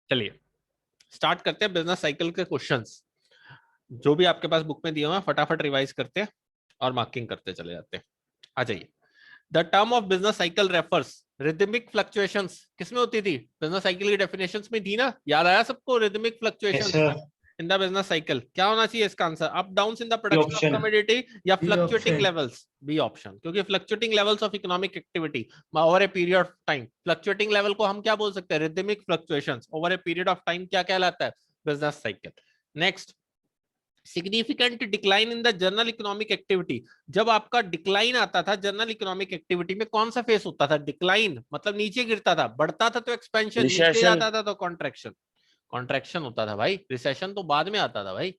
चलिए स्टार्ट करते हैं बिजनेस साइकिल के क्वेश्चंस। जो भी आपके पास बुक में दिए हुए हैं फटाफट रिवाइज करते हैं और मार्किंग करते चले जाते हैं। आ जाइए। The term of business cycle refers rhythmic fluctuations किसमें होती थी? बिजनेस साइकिल की डेफिनेशंस में थी ना, याद आया सबको? Rhythmic yes fluctuations sir. In the business cycle. क्या होना चाहिए इसका answer? Up downs in the B production of option. Commodity या B fluctuating option levels? B option, क्योंकि fluctuating levels of economic activity over a period of time. Fluctuating level को हम क्या बोल सकते हैं? Rhythmic fluctuations over a period of time क्या कहलाता है? Business cycle. Next, significant decline in the general economic activity. जब आपका डिक्लाइन आता था जनरल इकोनॉमिक एक्टिविटी में, कौन सा फेस होता था? डिक्लाइन मतलब नीचे गिरता था, बढ़ता था तो एक्सपेंशन, नीचे रिसेशन। जाता था तो कॉन्ट्रैक्शन। कॉन्ट्रैक्शन होता था भाई, रिसेशन तो बाद में आता था भाई,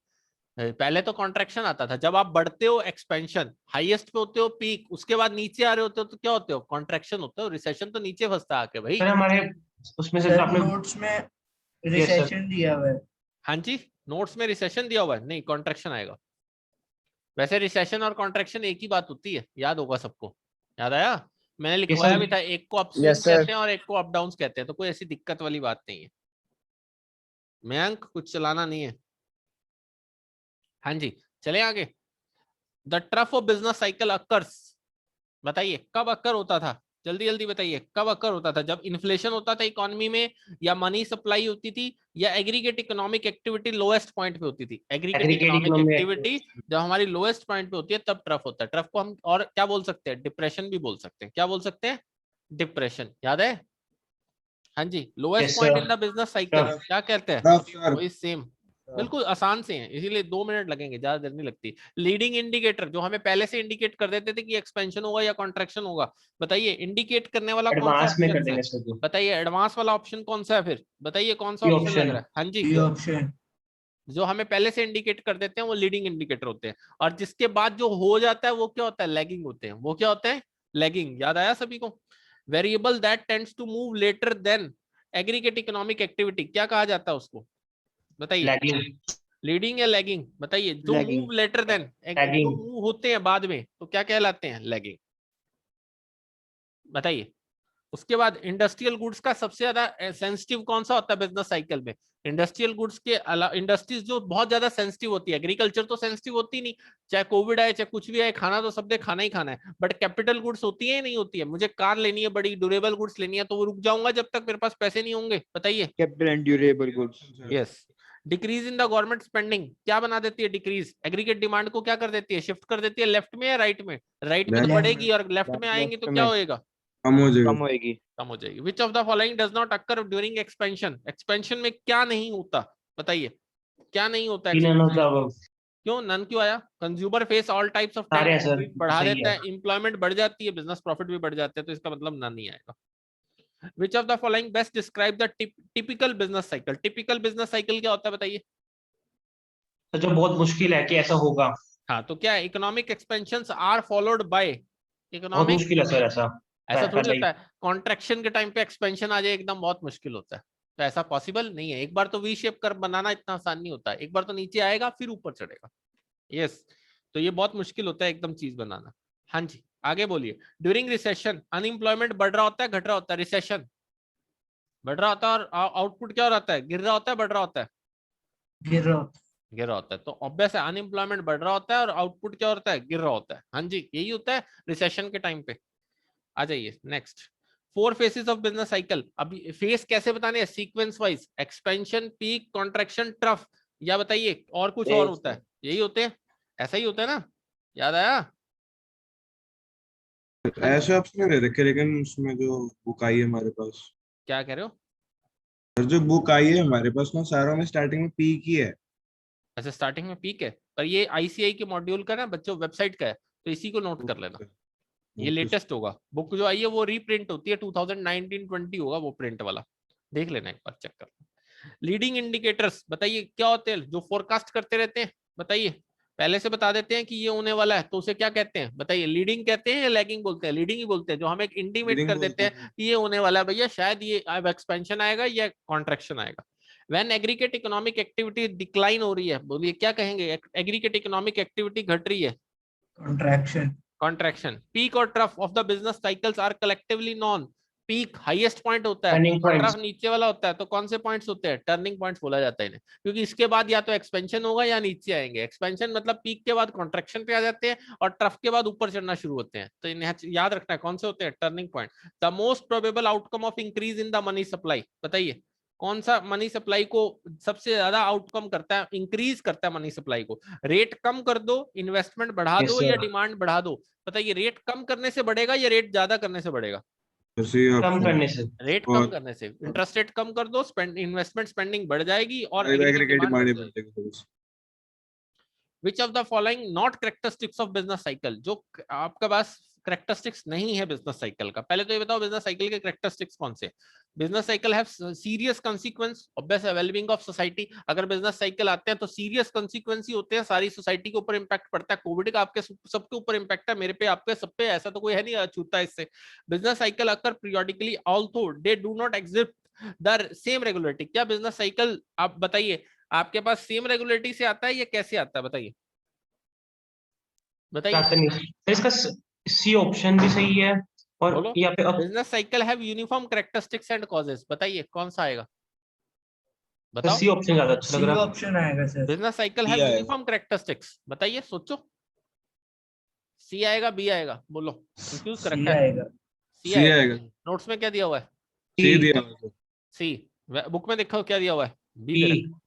पहले तो कॉन्ट्रैक्शन आता था। जब आप बढ़ते हो एक्सपेंशन, हाईएस्ट पे होते हो पीक, उसके बाद नीचे आ रहे होते हो तो क्या होते हो? कॉन्ट्रैक्शन होते हो। रिसेशन तो नीचे फंसता आके भाई। सर हमारे उसमें से सर आपने। नोट्स में यस सर। रिसेशन दिया हुआ है। हाँ जी, नोट्स में रिसेशन दिया हुआ है, नहीं कॉन्ट्रैक्शन आएगा। वैसे रिसेशन और कॉन्ट्रैक्शन एक ही बात होती है, याद होगा सबको। याद आया? मैंने यस लिखवाया सर। भी था, एक को अपस्विंग कहते हैं और एक को अप डाउन कहते हैं, तो कोई ऐसी दिक्कत वाली बात नहीं है। मयंक कुछ चलाना नहीं है। हाँ जी, चले आगे। The trough of business cycle occurs. बताइए कब अक्कर होता था? जल्दी जल्दी बताइए, कब अक्कर होता था? जब इन्फ्लेशन होता था इकोनॉमी में, या मनी सप्लाई होती थी, या aggregate economic activity lowest point पे होती थी? Aggregate aggregate economic economy activity जब हमारी लोएस्ट पॉइंट पे होती है तब ट्रफ होता है। ट्रफ को हम और क्या बोल सकते हैं? डिप्रेशन भी बोल सकते हैं। क्या बोल सकते हैं? डिप्रेशन। याद है? हाँ जी, lowest yes point sir. In the business cycle trough. क्या कहते हैं? Tough sir. वही सेम, बिल्कुल आसान से हैं, इसीलिए 2 मिनट लगेंगे, ज्यादा देर नहीं लगती। लीडिंग इंडिकेटर जो हमें पहले से इंडिकेट कर देते थे कि एक्सपेंशन होगा या कॉन्ट्रैक्शन होगा, बताइए इंडिकेट करने वाला कौन सा एडवांस में कर ऑप्शन है? देंगे सर को। बताइए एडवांस वाला ऑप्शन कौन सा है? फिर बताइए कौन सा बी ऑप्शन लग ऑप्शन। रहा है? हाँ जी, बी ऑप्शन जो हमें पहले से इंडिकेट कर देते हैं वो लीडिंग इंडिकेटर होते हैं, और जिसके बाद जो हो जाता है वो क्या होता है? लैगिंग होते हैं। वो क्या होते हैं? लैगिंग। याद आया सभी को? Variable that tends to move later than aggregate economic activity क्या कहा जाता है उसको? बताइए, लैगिंग। लीडिंग या लैगिंग? बताइए, जो Lagging. मूव लेटर देन, जो लैगिंग। मूव होते हैं बाद में तो क्या कहलाते हैं? लैगिंग। बताइए। उसके बाद इंडस्ट्रियल गुड्स का सबसे ज्यादा सेंसिटिव कौन सा होता है बिजनेस साइकिल में? इंडस्ट्रियल गुड्स के अलावा इंडस्ट्रीज जो बहुत ज्यादा सेंसिटिव होती है, एग्रीकल्चर तो सेंसिटिव होती नहीं, चाहे कोविड आए चाहे कुछ भी आए, खाना तो सबने खाना ही खाना है। बट कैपिटल गुड्स होती है नहीं होती है? मुझे कार लेनी है, बड़ी ड्यूरेबल गुड्स लेनी है, तो वो रुक जाऊंगा जब तक मेरे पास पैसे नहीं होंगे। बताइए। Capital and durable goods. Yes. Decrease in the government spending क्या बना देती है? डिक्रीज एग्रीगेट डिमांड को क्या कर देती है? शिफ्ट कर देती है लेफ्ट में या राइट में? राइट में तो Left. बढ़ेगी, और लेफ्ट में आएंगे तो लेफ्ट क्या में होएगा? कम हो जाएगा। कम होएगी। कम हो जाएगी। विच of the following does not occur during expansion? Expansion में क्या नहीं होता? बताइए क्या नहीं होता एक्सपेंशन? क्यों नन क्यों आया? Consumer face all types of सारे हैं टैक्स सर। बढ़ा सही देता है। है, एम्प्लॉयमेंट बढ़ जाती है, बिजनेस प्रॉफिट भी बढ़ जाते हैं, तो इसका मतलब नन नहीं आएगा। विच of the following best describe the typical business cycle? Typical business cycle क्या होता है? बताइए। तो जो बहुत मुश्किल है कि ऐसा होगा। हाँ, तो क्या है? Economic expansion are followed by बहुत इकोनॉमिक। मुश्किल है सर ऐसा। ऐसा थोड़ी पहले ही। होता है कॉन्ट्रैक्शन के टाइम पे एक्सपेंशन आ जाए एकदम, बहुत मुश्किल होता है। तो ऐसा पॉसिबल नहीं है। एक बार तो वी शेप कर बनाना इतना आसान नहीं होता है, एक बार तो नीचे आएगा फिर ऊपर चढ़ेगा। यस, तो ये बहुत मुश्किल होता है एकदम चीज बनाना। हाँ जी, आगे बोलिए। ड्यूरिंग रिसेशन अनएम्प्लॉयमेंट बढ़ रहा होता है घट रहा होता है? रिसेशन बढ़ रहा होता है, और आउटपुट क्या हो रहा है? गिर रहा होता है बढ़ रहा होता है? गिर रहा होता गिर रहा होता है। तो ऑब्वियस है अनएम्प्लॉयमेंट बढ़ रहा होता है और आउटपुट क्या होता है? गिर रहा होता है। हाँ जी, यही होता है रिसेशन के टाइम पे। आ जाइए next. 4 faces of business cycle. अभी फेस कैसे बताने हैं? Sequence wise, expansion, peak, contraction, trough, या बताइए और कुछ और होता है? यही होते हैं, ऐसा ही होता है ना? याद आया? हाँ जी, ऐसे ऑप्शन नहीं दे रखे, लेकिन उसमें जो बुक आई है हमारे पास, क्या कह रहे हो? और जो बुक आई है हमारे पास ना, सारों में स्टार्टिंग में पी की है। अच्छा, स्टार्टिंग में पीक है, पर ये आईसीआई के मॉड्यूल का ना बच्चों वेबसाइट का है, तो इसी को नोट कर लेना। ये लेटेस्ट होगा, बुक जो आई है वो रीप्रिंट होती है, 2019-20 होगा वो प्रिंट वाला, देख लेना एक बार, चेक कर लेना। लीडिंग इंडिकेटर्स बताइए क्या होते हैं? जो फोरकास्ट करते रहते हैं, बताइए। पहले से बता देते हैं कि ये होने वाला है तो उसे क्या कहते हैं? बताइए, लीडिंग कहते हैं या लैगिंग बोलते हैं? लीडिंग ही बोलते हैं, जो हमें इंटीमेट लीडिंग कर देते बोलते हैं हैं। कि ये होने वाला है भैया, शायद ये अब एक्सपेंशन आएगा या कॉन्ट्रैक्शन आएगा। When aggregate economic activity decline हो रही है, बोलिए क्या कहेंगे? एग्रीगेट इकोनॉमिक एक्टिविटी घट रही है, कॉन्ट्रैक्शन कॉन्ट्रैक्शन। पीक और trough of the business cycles are collectively known. Peak highest point होता है, Turning और points. ट्रफ नीचे वाला होता है, तो कौन से पॉइंट्स होते हैं? टर्निंग पॉइंट्स बोला जाता है इन्हें, क्योंकि इसके बाद या तो एक्सपेंशन होगा या नीचे आएंगे। एक्सपेंशन मतलब पीक के बाद कॉन्ट्रैक्शन पे आ जाते हैं, और ट्रफ के बाद ऊपर चढ़ना शुरू होते हैं। तो इन्हें याद रखना है कौन से होते हैं turning point. The most probable outcome of increase in the money supply, बताइए कौन सा मनी सप्लाई को सबसे ज्यादा आउटकम करता है, इंक्रीज करता है मनी सप्लाई को? रेट कम कर दो, इन्वेस्टमेंट बढ़ा Yes, दो, या sir. डिमांड बढ़ा दो? बताइए रेट कम करने से बढ़ेगा या रेट ज्यादा करने से बढ़ेगा? सी कम ऑप्शन करने से. रेट कम और करने से। इंटरेस्ट रेट कम कर दो, इन्वेस्टमेंट स्पेंडिंग बढ़ जाएगी और एग्रीगेट एग्रीगेट डिमांड ही डिमांड। बढ़ जाएगी थोड़ी सी। Which of the following not characteristics of business cycle, जो आपके पास कैरेक्टरिस्टिक्स नहीं है बिजनेस साइकिल का। पहले तो ये बताओ बिजनेस साइकिल के कैरेक्टरिस्टिक्स कौन से? Business cycle have serious consequence obvious wellbeing of society. अगर बिजनेस साइकिल आते हैं तो सीरियस consequence ही होते हैं, सारी सोसाइटी के ऊपर इंपैक्ट पड़ता है। कोविड का आपके सबके ऊपर इंपैक्ट है, मेरे पे, आपके, सब पे, ऐसा तो कोई है नहीं अछूता इससे। Business cycle occur periodically although they do not exist the same regularity. क्या बिजनेस साइकिल, आप बताइए, आपके पास सेम रेगुलेरिटी से आता है या कैसे आता है? बताइए बताइए। आता नहीं. तो इसका सी ऑप्शन भी सही है, और बोलो। या फिर business cycle have uniform characteristics and causes, बताइए कौन सा आएगा? बताओ। सी ऑप्शन ज्यादा अच्छा लग सी रहा है. ऑप्शन आएगा sir. Business cycle C have आएगा। यूनिफॉर्म कैरेक्टरिस्टिक्स, बताइए, सोचो। सी आएगा, बी आएगा, बोलो। कंफ्यूज कर सी रखा है। आएगा। सी सी आएगा। आएगा। नोट्स में क्या दिया हुआ है? सी सी दिया हुआ है। सी। बुक में देखो क्या दिया हुआ है? बी बी दे रखा है।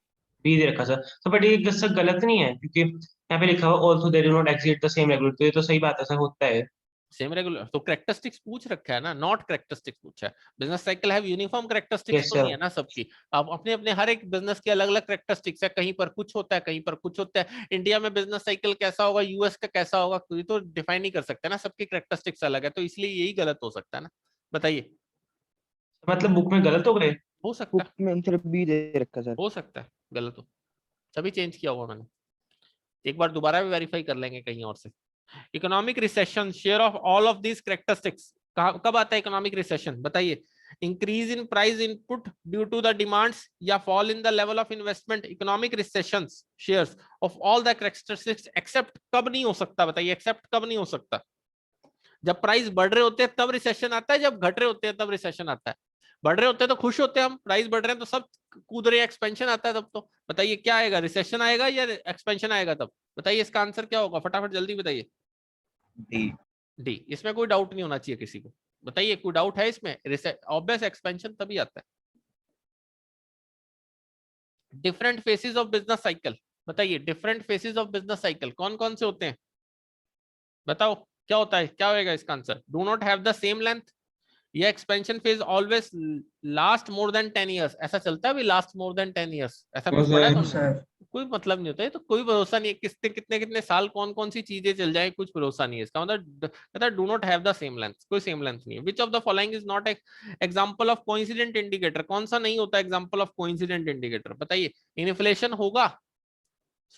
बी दे रखा सर. तो बट ये सर गलत नहीं है, क्योंकि यहाँ पे लिखा हुआ also they do not exit the same regulator. तो ये तो सही बात है, सर होता है. सेम रेगुलर तो कैरेक्टरिस्टिक्स पूछ रखा है ना, नॉट कैरेक्टरिस्टिक्स पूछा है। Business cycle have uniform characteristics Yes, तो नहीं sir. है ना सबकी। अब अपने अपने हर एक बिजनेस की अलग अलग कैरेक्टरिस्टिक्स है, कहीं पर कुछ होता है, कहीं पर कुछ होता है। इंडिया में बिजनेस साइकिल कैसा होगा, यूएस का कैसा होगा, कोई तो डिफाइन नहीं कर सकता ना, सबकी कैरेक्टरिस्टिक्स अलग है, तो इसलिए यही गलत हो सकता है ना। बताइए। मतलब बुक में गलत हो गए. हो सकता बुक है, में आंसर बी दे रखा सर। हो सकता है गलत हो, तभी चेंज किया होगा मैंने। एक बार दोबारा भी वेरीफाई कर लेंगे कहीं और से। Economic recession, share of all of these characteristics कब आता है इकोनॉमिक रिसेशन? बताइए। Increase in price input due to the demands, या fall in the level of investment. Economic recessions shares of all the characteristics except कब नहीं हो सकता? बताइए एक्सेप्ट कब नहीं हो सकता? जब प्राइस बढ़ रहे होते हैं तब रिसेशन आता है, जब घट रहे होते हैं तब रिसेशन आता है। बढ़ रहे होते हैं तो खुश होते हैं हम, प्राइस बढ़ रहे हैं तो सब कूद रहे हैं, एक्सपेंशन आता है तब। तो बताइए क्या आएगा, रिसेशन आएगा या एक्सपेंशन आएगा तब? बताइए इसका आंसर क्या होगा, फटाफट जल्दी बताइए। डी। डी। इसमें कोई डाउट नहीं होना चाहिए किसी को। बताइए कोई डाउट है इसमें? ऑब्वियस एक्सपेंशन तभी आता है। Different phases of business cycle, बताइए different phases of business cycle कौन कौन से होते हैं? बताओ क्या होता है, क्या होएगा इसका answer? Do not have the same length, या expansion phase always last more than 10 years. ऐसा चलता है भी लास्ट मोर देन 10 इयर्स, ऐसा कुछ पढ़ा है नो तुमने? सर। कोई मतलब नहीं होता है, तो कोई भरोसा नहीं है कितने कितने कितने साल कौन कौन सी चीजें चल जाए, कुछ भरोसा नहीं है इसका। मतलब कहता है do not have the same length, कोई सेम लेंथ नहीं है। विच of the following is not example of coincident indicator, कौन सा नहीं होता एग्जांपल ऑफ कोइंसिडेंट इंडिकेटर? बताइए। इन्फ्लेशन होगा,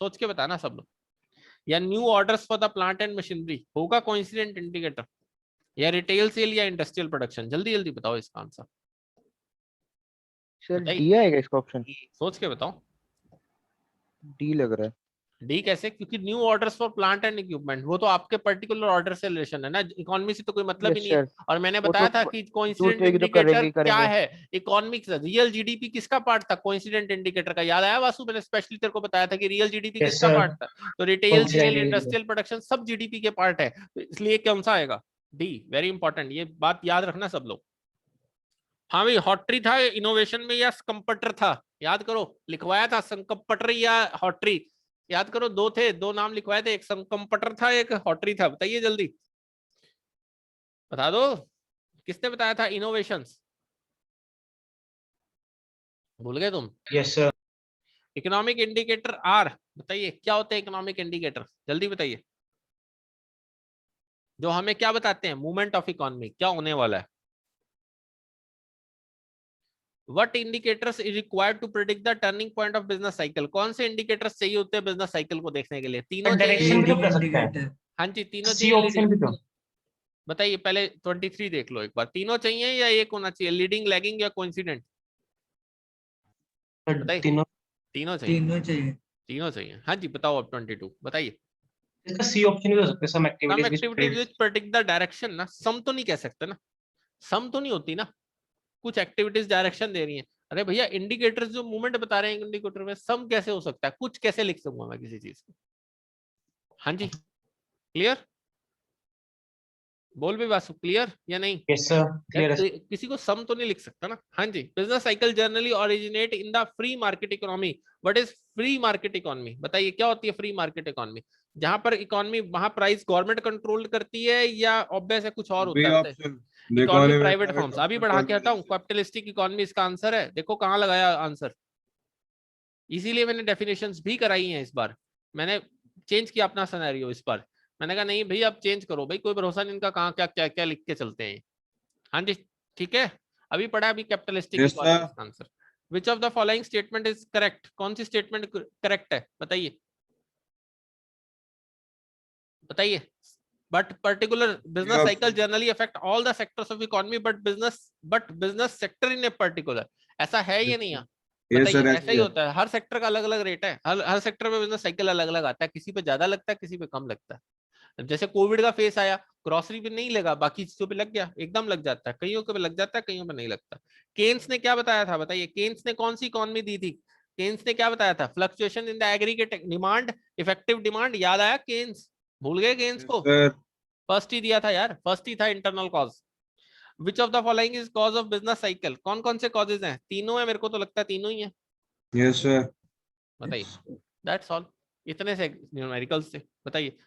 सोच के बताना सब लोग। या new orders for the plant and machinery होगा कोइंसिडेंट इंडिकेटर, या रिटेल सेल या इंडस्ट्रियल प्रोडक्शन? जल्दी जल्दी बताओ इसका आंसर। सर बताइए। डी आएगा इसका ऑप्शन। सोच के बताओ। डी लग रहा है। डी कैसे? क्योंकि new orders for plant and equipment, वो तो आपके पर्टिकुलर ऑर्डर से रिलेशन है ना, इकोनॉमी से तो कोई मतलब ही नहीं है। सर और मैंने वो बताया तो था कि कोइंसिडेंट दूसरे की तो इंडिकेटर करेंगे क्या करेंगे। है? इकोनॉमिक्स, रियल जीडीपी किसका पार्ट था कोइंसिडेंट इंडिकेटर का? याद आया वासु? मैंने स्पेशली तेरे को बताया था कि रियल जीडीपी Yes, किसका sir. पार्ट था। तो retail Coincident sale, indicator. Industrial production सब जीडीपी के पार्ट है, तो इसलिए कौन सा आएगा? डी। वेरी इंपॉर्टेंट, ये बात याद रखना सब लोग। हाँ भाई, हॉटरी था इनोवेशन में या स्कम्पटर था? याद करो, लिखवाया था स्कम्पटर या हॉटरी? याद करो, दो थे, दो नाम लिखवाए थे, एक स्कम्पटर था एक हॉटरी था। बताइए जल्दी, बता दो किसने बताया था इनोवेशंस? भूल गए तुम? Yes, sir. Economic indicator are, बताइए क्या होते हैं इकोनॉमिक इंडिकेटर? जल्दी बताइए। जो हमें क्या बताते हैं, मूवमेंट ऑफ इकोनॉमी, क्या होने वाला है। What indicators is required to predict the turning point of business cycle? कौन से इंडिकेटर्स चाहिए होते हैं बिजनेस साइकिल को देखने के लिए? तीनों चाहिए? डायरेक्शन भी तो कर सकते हैं. इंडिकेटर। हाँ जी, तीनों सी चाहिए। ऑप्शन भी तो. बताइए पहले 23 देख लो एक बार, तीनों चाहिए या एक होना चाहिए? लीडिंग, लैगिंग या कोइंसिडेंट? बताइए। तीनों. तीनों चाहिए। तीनों चाहिए। तीनों चाहिए, हाँ जी। बताओ अब 22 बताइए। इसका सी ऑप्शन भी हो सकता है. Some some activities activities which predict the direction ना, सम तो नहीं कह सकते ना, सम तो नहीं होती ना, कुछ एक्टिविटीज डायरेक्शन दे रही हैं। अरे भैया इंडिकेटर्स जो मूवमेंट बता रहे हैं इंडिकेटर में, सम कैसे हो सकता है, कुछ कैसे लिख सकूंगा मैं किसी चीज को? हाँ जी, क्लियर? बोल भी वासु, क्लियर या नहीं? यस सर, क्लियर है। किसी को सम तो नहीं लिख सकता ना। हाँ जी, business cycle generally originate in the free market economy. What is free market economy? बताइए क्या होती है फ्री मार्केट इकोनॉमी? जहां पर इकोनॉमी, वहां प्राइस गवर्नमेंट कंट्रोल करती है या ऑब्वियस है कुछ और होता है? Option economy private firms. अभी बढ़ा के हटाऊं, कैपिटलिस्टिक इकोनॉमी इसका आंसर है। देखो कहाँ लगाया आंसर, इसीलिए मैंने डेफिनेशंस भी कराई हैं। इस बार मैंने चेंज किया अपना सिनेरियो। इस बार मैंने कहा नहीं भाई अब चेंज करो भाई, कोई भरोसा नहीं इनका, कहाँ क्या क्या क्या लिख के चलते हैं। हाँ जी ठीक है, अभी पढ़ा अभी capitalistic economy answer. Which of the following statement is correct? कौन सी स्टेटमेंट करेक्ट है बताइए, बताइए। But particular business cycle generally affect all the sectors of economy but business sector in a particular, ऐसा है या नहीं? बताइए, ऐसा ही होता है, हर सेक्टर का अलग अलग रेट है, हर सेक्टर में बिजनेस साइकिल अलग अलग आता है, किसी पे ज्यादा लगता है किसी पे कम लगता है। जैसे कोविड का फेस आया, ग्रोसरी पे नहीं लगा, बाकी चीजों पे लग गया, एकदम लग जाता है, कईयों पे लग जाता है, कईयों पे नहीं लगता। केन्स ने क्या बताया था बताइए, केन्स ने कौन सी इकोनॉमी दी थी? केन्स ने क्या बताया था? Fluctuation in the aggregate demand, effective demand. याद आया केन्स? भूल गए केन्स को? फर्स्ट ही दिया था यार, फर्स्ट ही था internal cause. Which of the following is cause of business cycle? कौन कौन से कॉजेज हैं? तीनों है, मेरे को तो लगता है तीनों ही है। Yes sir. बताइए, दैट्स ऑल। इतने से न्यूमेरिकल्स से बताइए।